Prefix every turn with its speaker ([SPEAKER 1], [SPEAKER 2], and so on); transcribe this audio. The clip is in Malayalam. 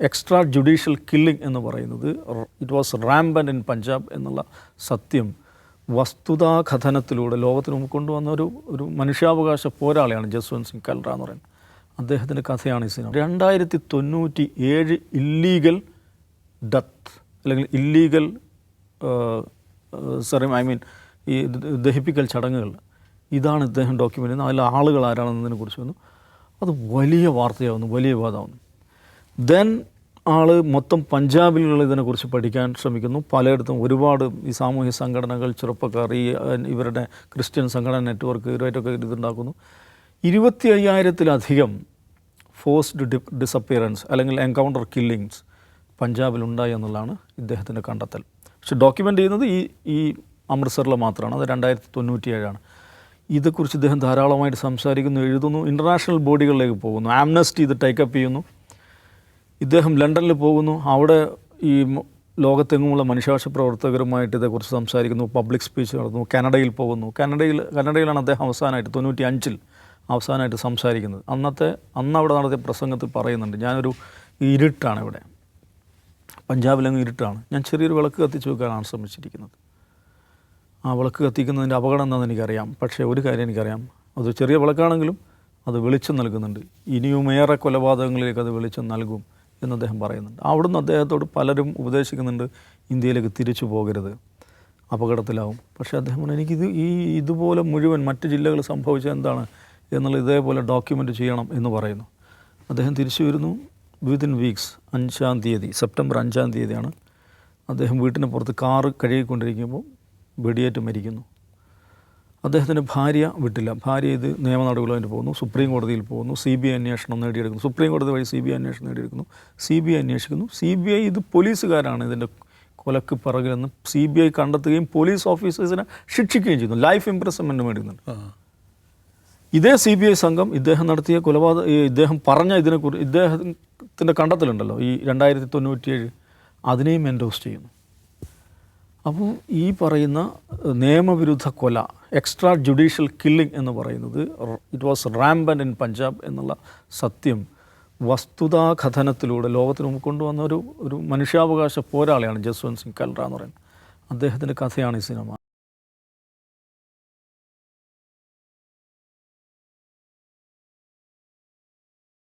[SPEAKER 1] എക്സ്ട്രാ ജുഡീഷ്യൽ കില്ലിംഗ് എന്ന് പറയുന്നത് ഇറ്റ് വാസ് റാമ്പൻ ഇൻ പഞ്ചാബ് എന്നുള്ള സത്യം വസ്തുതാകഥനത്തിലൂടെ ലോകത്തിന് മുമ്പ് കൊണ്ടുവന്ന ഒരു മനുഷ്യാവകാശ പോരാളിയാണ് ജസ്വന്ത് സിംഗ് കൽറ എന്ന് പറയുന്നത്. അദ്ദേഹത്തിൻ്റെ കഥയാണ് ഈ സിനിമ. 2097 ഇല്ലീഗൽ ഡെത്ത് അല്ലെങ്കിൽ ഇല്ലീഗൽ ഈ ദഹിപ്പിക്കൽ ചടങ്ങുകൾ, ഇതാണ് ഇദ്ദേഹം ഡോക്യുമെൻ്റ് ചെയ്യുന്നത്. അതിൽ ആളുകൾ ആരാണെന്നതിനെ കുറിച്ച് വന്നു. അത് വലിയ വാർത്തയാവുന്നു, വലിയ വിവാദമാവുന്നു. ദെൻ മൊത്തം പഞ്ചാബിലുള്ള ഇതിനെക്കുറിച്ച് പഠിക്കാൻ ശ്രമിക്കുന്നു. പലയിടത്തും ഒരുപാട് ഈ സാമൂഹ്യ സംഘടനകൾ, ചെറുപ്പക്കാർ, ഇവരുടെ ക്രിസ്ത്യൻ സംഘടന നെറ്റ്വർക്ക്, ഇവരായിട്ടൊക്കെ ഇതുണ്ടാക്കുന്നു. 25,000-ലധികം ഫോഴ്സ്ഡ് ഡിസപ്പിയറൻസ് അല്ലെങ്കിൽ എൻകൗണ്ടർ കില്ലിങ്സ് പഞ്ചാബിലുണ്ടായി എന്നുള്ളതാണ് ഇദ്ദേഹത്തിൻ്റെ കണ്ടെത്തൽ. പക്ഷെ ഡോക്യുമെൻ്റ് ചെയ്യുന്നത് ഈ അമൃത്സറിൽ മാത്രമാണ്. അത് 2097 ഇതേക്കുറിച്ച് ഇദ്ദേഹം ധാരാളമായിട്ട് സംസാരിക്കുന്നു, എഴുതുന്നു, ഇൻ്റർനാഷണൽ ബോഡികളിലേക്ക് പോകുന്നു. ആംനസ്റ്റി ഇത് ടേക്കപ്പ് ചെയ്യുന്നു. ഇദ്ദേഹം ലണ്ടനിൽ പോകുന്നു. അവിടെ ഈ ലോകത്തെങ്ങുമുള്ള മനുഷ്യാവകാശ പ്രവർത്തകരുമായിട്ട് ഇതേക്കുറിച്ച് സംസാരിക്കുന്നു, പബ്ലിക് സ്പീച്ച് നടത്തുന്നു. കാനഡയിൽ പോകുന്നു. കാനഡയിലാണ് അദ്ദേഹം അവസാനമായിട്ട് 95 അവസാനമായിട്ട് സംസാരിക്കുന്നത്. അന്ന് അവിടെ നടത്തിയ പ്രസംഗത്തിൽ പറയുന്നുണ്ട്, ഞാനൊരു ഇരുട്ടാണ്, ഇവിടെ പഞ്ചാബിലങ്ങ് ഇരുട്ടാണ്, ഞാൻ ചെറിയൊരു വിളക്ക് കത്തിച്ച് വെക്കാനാണ് ശ്രമിച്ചിരിക്കുന്നത്. ആ വിളക്ക് കത്തിക്കുന്നതിൻ്റെ അപകടം എന്താണെന്ന് എനിക്കറിയാം. പക്ഷേ ഒരു കാര്യം എനിക്കറിയാം, അത് ചെറിയ വിളക്കാണെങ്കിലും അത് വെളിച്ചം നൽകുന്നുണ്ട്. ഇനിയുമേറെ കൊലപാതകങ്ങളിലേക്ക് അത് വെളിച്ചം നൽകും എന്ന് അദ്ദേഹം പറയുന്നുണ്ട്. അവിടുന്ന് അദ്ദേഹത്തോട് പലരും ഉപദേശിക്കുന്നുണ്ട്, ഇന്ത്യയിലേക്ക് തിരിച്ചു പോകരുത്, അപകടത്തിലാവും. പക്ഷേ അദ്ദേഹം പറഞ്ഞു, എനിക്കിത് ഇതുപോലെ മുഴുവൻ മറ്റ് ജില്ലകൾ സംഭവിച്ചത് എന്താണ് എന്നുള്ളത് ഇതേപോലെ ഡോക്യുമെൻ്റ് ചെയ്യണം എന്ന് പറയുന്നു. അദ്ദേഹം തിരിച്ചു വരുന്നു. വിത്തിൻ വീക്സ് 5-ാം തീയതി, സെപ്റ്റംബർ 5-ാം തീയതിയാണ് അദ്ദേഹം വീട്ടിന് പുറത്ത് കാറ് കഴുകിക്കൊണ്ടിരിക്കുമ്പോൾ വെടിയേറ്റ് മരിക്കുന്നു. അദ്ദേഹത്തിൻ്റെ ഭാര്യ വിട്ടില്ല. ഭാര്യ ഇത് നിയമ നടപടികളായിട്ട് പോകുന്നു. സുപ്രീം കോടതിയിൽ പോകുന്നു. CBI അന്വേഷണം നേടിയെടുക്കുന്നു. സുപ്രീം കോടതി വഴി CBI അന്വേഷണം നേടിയെടുക്കുന്നു. CBI അന്വേഷിക്കുന്നു. CBI ഇത് പോലീസുകാരാണ് ഇതിൻ്റെ കൊലക്ക് പിറകിലെന്ന് CBI കണ്ടെത്തുകയും പോലീസ് ഓഫീസേഴ്സിനെ ശിക്ഷിക്കുകയും ചെയ്യുന്നു. ലൈഫ് ഇംപ്രിസൺമെൻറ്റ് മേടിക്കുന്നുണ്ട്. ഇതേ CBI സംഘം ഇദ്ദേഹം നടത്തിയ ഇദ്ദേഹം പറഞ്ഞ ഇതിനെക്കുറിച്ച് ഇദ്ദേഹത്തിൻ്റെ കണ്ടെത്തലുണ്ടല്ലോ, ഈ 2097, അതിനെയും എൻഡോസ് ചെയ്യുന്നു. അപ്പോൾ ഈ പറയുന്ന നിയമവിരുദ്ധ കൊല, എക്സ്ട്രാ ജുഡീഷ്യൽ കില്ലിംഗ് എന്ന് പറയുന്നത് ഇറ്റ് വാസ് റാമ്പൻ ഇൻ പഞ്ചാബ് എന്നുള്ള സത്യം വസ്തുതാകഥനത്തിലൂടെ ലോകത്തിന് മുമ്പ് കൊണ്ടുവന്ന ഒരു മനുഷ്യാവകാശ പോരാളിയാണ് ജസ്വന്ത് സിംഗ് കൽറ എന്ന് പറയുന്നത്. അദ്ദേഹത്തിൻ്റെ കഥയാണ് ഈ സിനിമ.